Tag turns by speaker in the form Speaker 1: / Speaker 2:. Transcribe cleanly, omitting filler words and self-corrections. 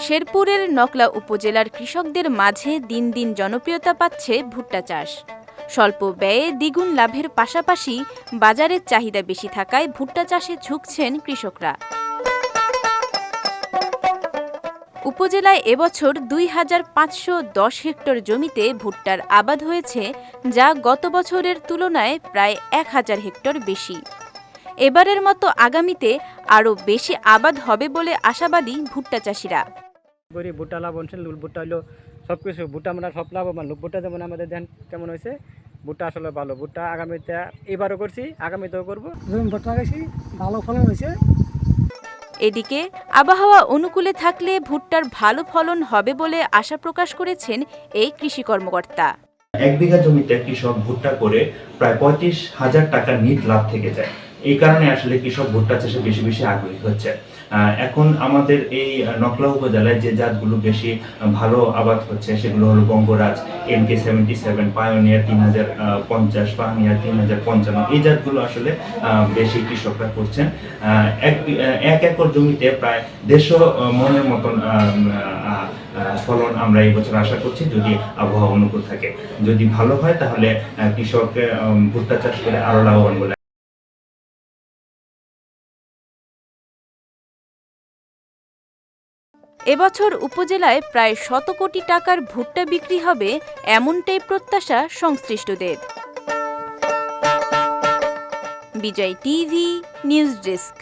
Speaker 1: শেরপুরের নকলা উপজেলার কৃষকদের মাঝে দিন দিন জনপ্রিয়তা পাচ্ছে ভুট্টা চাষ। স্বল্প ব্যয়ে দ্বিগুণ লাভের পাশাপাশি বাজারের চাহিদা বেশি থাকায় ভুট্টা চাষে ঝুঁকছেন কৃষকরা। উপজেলায় এবছর ২,৫১০ হেক্টর জমিতে ভুট্টার আবাদ হয়েছে, যা গত বছরের তুলনায় প্রায় ১,০০০ হেক্টর বেশি। এবারের মতো আগামীতে আরও বেশি আবাদ হবে বলে আশাবাদী ভুট্টা চাষিরা।
Speaker 2: ভুট্টা লাভবান, ভুট্টা হলো সবকিছু, ভুট্টা আমরা সব লাভবান। ভুট্টা যেমন আমাদের ধান কেমন হয়েছে, ভুট্টা আসলে ভালো। ভুট্টা আগামীতে এবারও করছি, আগামীতেও করবো।
Speaker 3: ভুট্টা লাগাইছি, ভালো ফলন হয়েছে।
Speaker 1: এদিকে আবহাওয়া অনুকূলে থাকলে ভুট্টার ভালো ফলন হবে বলে আশা প্রকাশ করেছেন এই কৃষি কর্মকর্তা।
Speaker 4: ১ বিঘা জমিতে কৃষক ভুট্টা করে প্রায় ৩৫,০০০ টাকা নিট লাভ থেকে যায়। এই কারণে আসলে কৃষক ভুট্টা চাষে বেশি বেশি আগ্রহী হচ্ছে। এখন আমাদের এই নকলা উপজেলায় যে জাতগুলো বেশি ভালো আবাদ হচ্ছে সেগুলো হলো বঙ্গরাজ, MK-77, পায়োনিয়ার ৩০৫০, পায়োনিয়ার ৩০৫৫। এই জাতগুলো আসলে বেশি কৃষকরা করছেন। ১ একর জমিতে প্রায় ১৫০ মনের মতন ফলন আমরা এই বছর আশা করছি, যদি আবহাওয়া অনুকূল থাকে। যদি ভালো হয় তাহলে কৃষক ভুট্টা চাষ করে আরো লাভবান বলে।
Speaker 1: এবছর উপজেলায় প্রায় ১০০ কোটি টাকার ভুট্টা বিক্রি হবে, এমনটাই প্রত্যাশা সংশ্লিষ্টদের। বিজয় টিভি নিউজ ডেস্ক।